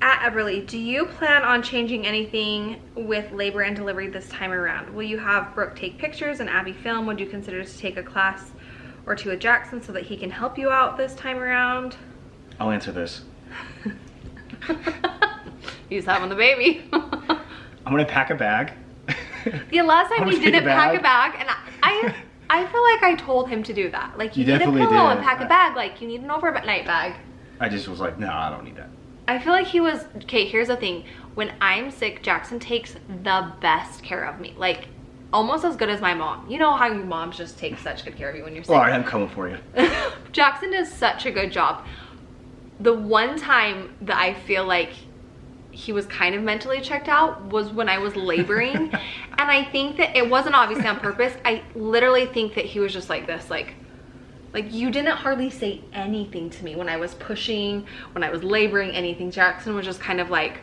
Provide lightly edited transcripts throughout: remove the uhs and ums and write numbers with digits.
At Everly, do you plan on changing anything with labor and delivery this time around? Will you have Brooke take pictures and Abby film? Would you consider to take a class or two with Jackson so that he can help you out this time around? I'll answer this. He's having the baby. I'm gonna pack a bag. The last time he didn't pack a bag, and I feel like I told him to do that. Like, you need a pillow and pack a bag. Like, you need an overnight bag. I just was like, no, I don't need that. I feel like he was, okay, here's the thing. When I'm sick, Jackson takes the best care of me. Like, almost as good as my mom. You know how your moms just take such good care of you when you're sick? All right, I'm coming for you. Jackson does such a good job. The one time that I feel like he was kind of mentally checked out was when I was laboring. And I think that it wasn't obviously on purpose. I literally think that he was just like this, like you didn't hardly say anything to me when I was pushing, when I was laboring, anything. Jackson was just kind of like,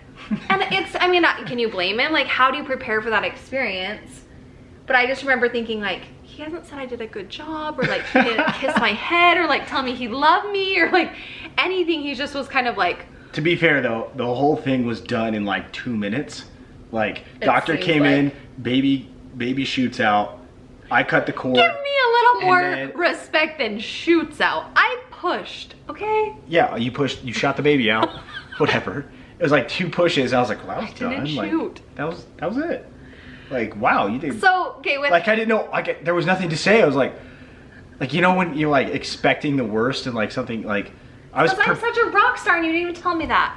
and it's, I mean, can you blame him? Like, how do you prepare for that experience? But I just remember thinking, like, he hasn't said I did a good job, or like he didn't kiss my head, or like tell me he loved me, or like anything. He just was kind of like. To be fair though, the whole thing was done in like 2 minutes. Like, doctor came in, baby shoots out. I cut the cord. Give me a little more respect than shoots out. I pushed, okay? Yeah, you pushed, you shot the baby out. Whatever. It was like 2 pushes. I was like, well, that was done. Didn't shoot. Like, that was it. Like, wow, you did. So, okay, like, I didn't know, like, there was nothing to say. I was like, you know when you're like expecting the worst and like something like, I'm such a rock star and you didn't even tell me that.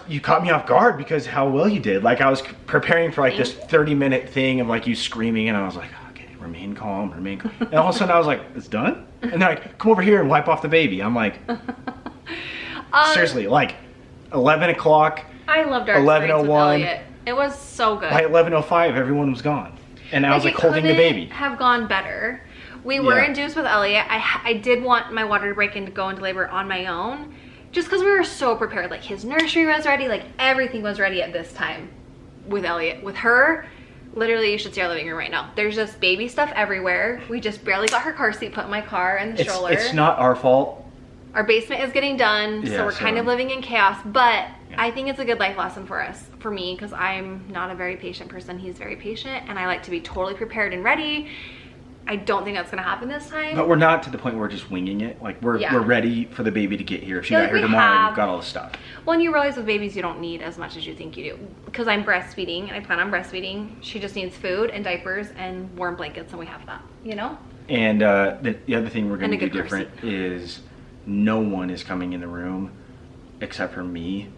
You caught me off guard because how well you did. Like, I was preparing for like this 30-minute thing of like you screaming, and I was like, okay, remain calm, remain calm. And all of a sudden I was like, it's done? And they're like, come over here and wipe off the baby. I'm like, seriously, like 11 o'clock. I loved our 11:01. It was so good. By 11:05, everyone was gone. And I was like holding the baby. Have gone better. We were induced with Elliot. I did want my water to break and to go into labor on my own, just because we were so prepared. Like, his nursery was ready, like everything was ready at this time with Elliot. With her, literally, you should see our living room right now. There's just baby stuff everywhere. We just barely got her car seat put in my car and the stroller. It's not our fault. Our basement is getting done, so we're kind of living in chaos, but I think it's a good life lesson for us, for me, because I'm not a very patient person. He's very patient, and I like to be totally prepared and ready. I don't think that's gonna happen this time. But we're not to the point where we're just winging it. Like, we're ready for the baby to get here. If she got here tomorrow, we've got all the stuff. Well, and you realize with babies, you don't need as much as you think you do. Because I'm breastfeeding, and I plan on breastfeeding. She just needs food and diapers and warm blankets, and we have that, you know? And the other thing we're gonna do different is no one is coming in the room except for me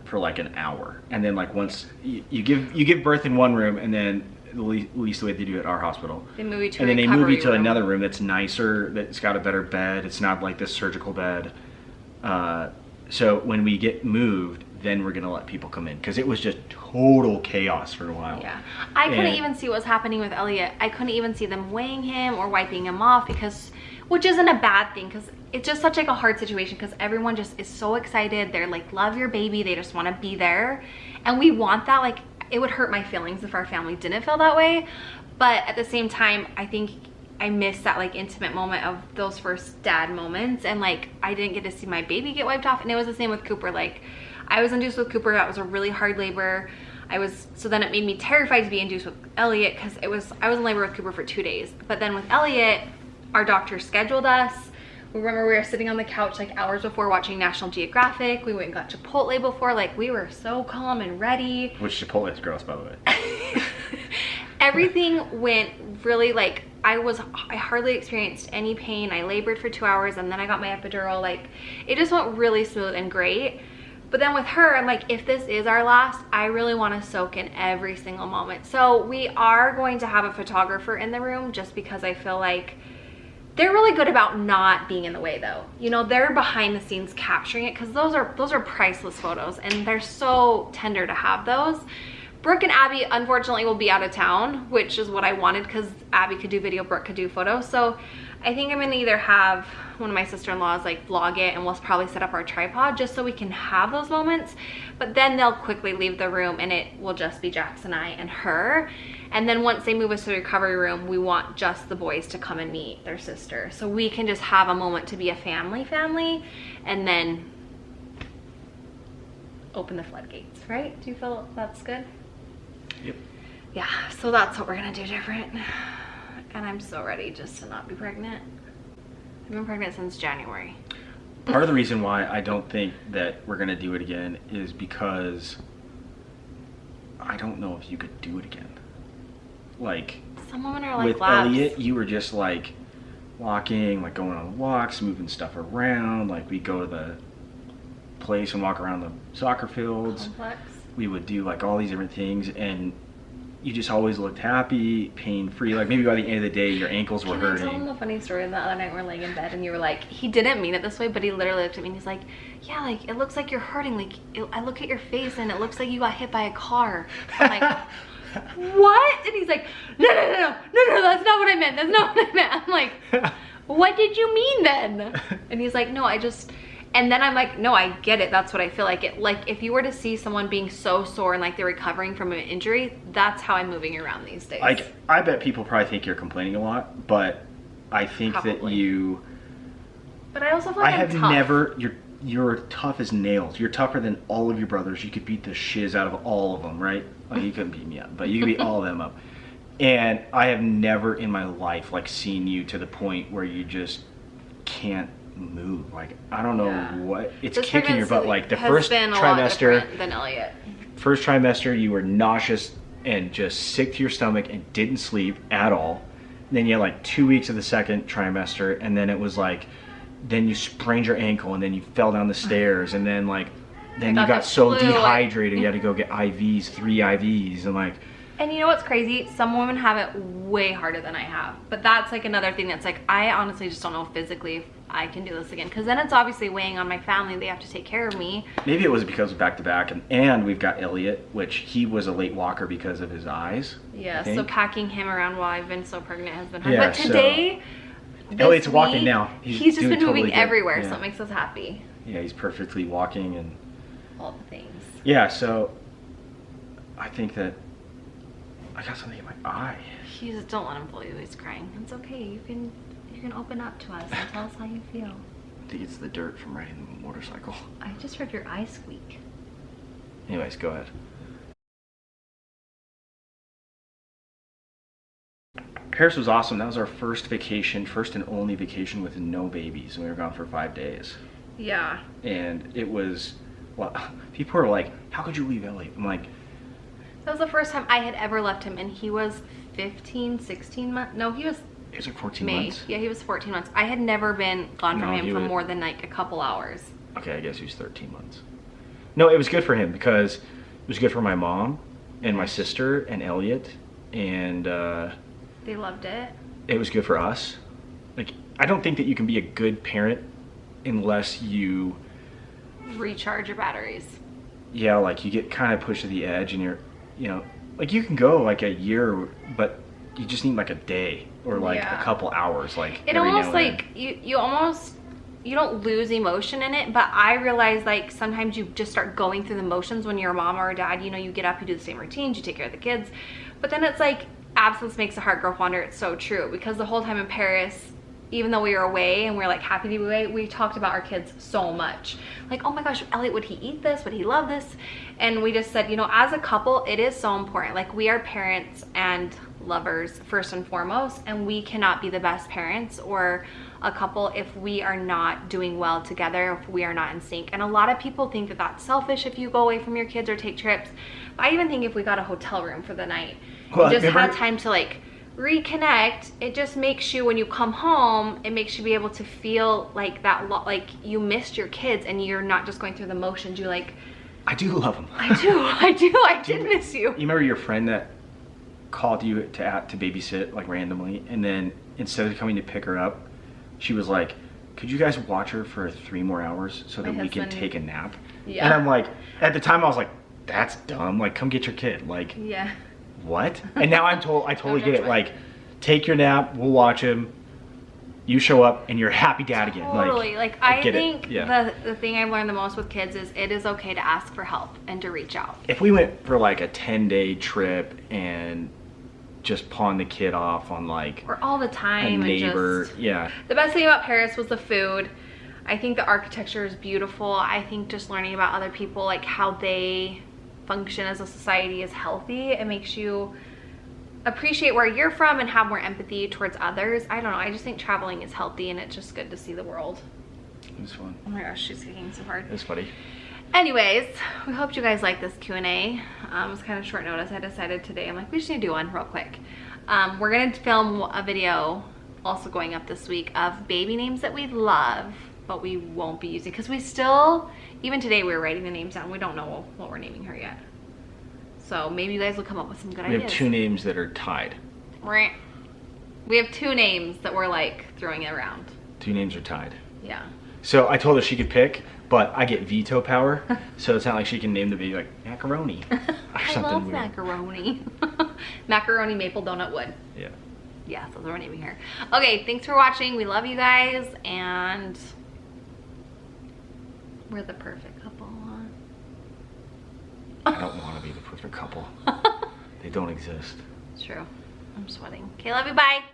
for like an hour. And then like once you give birth in one room, and then at least the way they do it at our hospital. They move you to and then they move you to another room that's nicer, that's got a better bed. It's not like this surgical bed. So when we get moved, then we're gonna let people come in, because it was just total chaos for a while. Yeah, I couldn't even see what was happening with Elliot. I couldn't even see them weighing him or wiping him off, because, which isn't a bad thing, because it's just such like a hard situation, because everyone just is so excited. They're like, love your baby. They just want to be there, and we want that. Like, it would hurt my feelings if our family didn't feel that way, but at the same time, I think I missed that like intimate moment of those first dad moments, and like I didn't get to see my baby get wiped off. And it was the same with Cooper. Like, I was induced with Cooper. That was a really hard labor. So then it made me terrified to be induced with Elliot, because I was in labor with Cooper for 2 days. But then with Elliot, our doctor scheduled us. Remember, we were sitting on the couch like hours before watching National Geographic. We went and got Chipotle before. Like, we were so calm and ready. Which Chipotle is gross, by the way. Everything went really, like, I hardly experienced any pain. I labored for 2 hours, and then I got my epidural. Like, it just went really smooth and great. But then with her, I'm like, if this is our last, I really want to soak in every single moment. So we are going to have a photographer in the room, just because I feel like they're really good about not being in the way, though. You know, they're behind the scenes capturing it, because those are priceless photos, and they're so tender to have those. Brooke and Abby, unfortunately, will be out of town, which is what I wanted, because Abby could do video, Brooke could do photos. So I think I'm gonna either have one of my sister-in-laws like vlog it, and we'll probably set up our tripod just so we can have those moments. But then they'll quickly leave the room, and it will just be Jax and I and her. And then once they move us to the recovery room, we want just the boys to come and meet their sister, so we can just have a moment to be a family, and then open the floodgates, right? Do you feel that's good? Yep. Yeah, so that's what we're gonna do different. And I'm so ready just to not be pregnant. I've been pregnant since January. Part of the reason why I don't think that we're gonna do it again is because I don't know if you could do it again. Like, some women are like with labs. Elliot, you were just like walking, like going on walks, moving stuff around. Like, we go to the place and walk around the soccer fields. Complex. We would do like all these different things, and you just always looked happy, pain-free. Like, maybe by the end of the day, your ankles were hurting. Can I tell him a funny story? The other night we were laying in bed and you were like, he didn't mean it this way, but he literally looked at me and he's like, yeah, like, it looks like you're hurting. Like, I look at your face and it looks like you got hit by a car. I'm like, what? And he's like, no, that's not what I meant. That's not what I meant. I'm like, what did you mean then? And he's like, no, and then I'm like, no, I get it. That's what I feel like. If you were to see someone being so sore and like they're recovering from an injury, that's how I'm moving around these days. Like, I bet people probably think you're complaining a lot, but I think that you... But I also feel like I'm tough. Never... You're tough as nails. You're tougher than all of your brothers. You could beat the shiz out of all of them, right? Like, you couldn't beat me up, but you could beat all of them up. And I have never in my life, like, seen you to the point where you just can't move. Like, I don't know what it's this kicking your butt. Like, the first trimester than Elliot. First trimester, you were nauseous and just sick to your stomach and didn't sleep at all. And then you had like 2 weeks of the second trimester, and then it was like, then you sprained your ankle, and then you fell down the stairs, and then like, then you got so dehydrated, you had to go get IVs, 3 IVs, and like. And you know what's crazy? Some women have it way harder than I have. But that's like another thing that's like, I honestly just don't know physically if I can do this again. Because then it's obviously weighing on my family. They have to take care of me. Maybe it was because of back-to-back. And we've got Elliot, which he was a late walker because of his eyes. Yeah, so packing him around while I've been so pregnant has been hard. Yeah, but today, Elliot's walking now. He's just been moving everywhere, so it makes us happy. Yeah, he's perfectly walking and... all the things. Yeah, so I think that I got something in my eye. You just don't let him fool you. He's crying. It's okay. You can open up to us and tell us how you feel. I think it's the dirt from riding the motorcycle. I just heard your eye squeak. Anyways, go ahead. Paris was awesome. That was our first vacation, first and only vacation with no babies. And we were gone for 5 days. Yeah. And it was, well, people are like, how could you leave Elliot? I'm like, that was the first time I had ever left him, and he was 15, 16 months. No, he was like 14 months. Yeah, he was 14 months. I had never been gone from him for more than like a couple hours. Okay, I guess he was 13 months. No, it was good for him because it was good for my mom and my sister and Elliot, and they loved it. It was good for us. Like, I don't think that you can be a good parent unless you recharge your batteries. Yeah, like you get kind of pushed to the edge, and you're, you know, like you can go like a year, but you just need like a day or like a couple hours. Like it almost like you don't lose emotion in it, but I realize like sometimes you just start going through the motions when you're a mom or a dad. You know, you get up, you do the same routines, you take care of the kids, but then it's like absence makes the heart grow fonder. It's so true, because the whole time in Paris, even though we were away and we were like happy to be away, we talked about our kids so much. Like, oh my gosh, Elliot, would he eat this? Would he love this? And we just said, you know, as a couple, it is so important. Like, we are parents and lovers first and foremost, and we cannot be the best parents or a couple if we are not doing well together, if we are not in sync. And a lot of people think that that's selfish if you go away from your kids or take trips. But I even think if we got a hotel room for the night, well, just had time to like reconnect, it just makes you, when you come home, it makes you be able to feel like that, like you missed your kids and you're not just going through the motions. You like, I do love them. I did miss you. You remember your friend that called you to babysit like randomly, and then instead of coming to pick her up, she was like, could you guys watch her for 3 more hours so that we can take a nap? Yeah. And I'm like, at the time I was like, that's dumb. Like, come get your kid. Like, yeah. What? And now I totally get it. Like, take your nap, we'll watch him, you show up, and you're a happy dad again. Totally. Like I think the thing I've learned the most with kids is it is okay to ask for help and to reach out. If we went for like a 10-day trip and just pawn the kid off on like, or all the time, a neighbor, and just, the best thing about Paris was the food. I think the architecture is beautiful. I think just learning about other people, like how they function as a society, is healthy. It makes you appreciate where you're from and have more empathy towards others. I don't know, I just think traveling is healthy, and it's just good to see the world. It was fun. Oh my gosh, she's kicking so hard. It was funny. Anyways, we hope you guys like this Q&A. It was kind of short notice. I decided today, I'm like, we just need to do one real quick. We're gonna film a video also going up this week of baby names that we love, but we won't be using, because we still, even today we were writing the names down. We don't know what we're naming her yet. So maybe you guys will come up with some good ideas. We have 2 names that are tied. Right. We have 2 names that we're like throwing around. 2 names are tied. Yeah. So I told her she could pick, but I get veto power, so it's not like she can name the baby like macaroni or I something love weird. macaroni. Macaroni maple donut wood. Yeah. Yeah, that's what we're naming her. Okay, thanks for watching. We love you guys, and we're the perfect couple, huh? I don't want to be the perfect couple. They don't exist. It's true. I'm sweating. Okay, love you. Bye.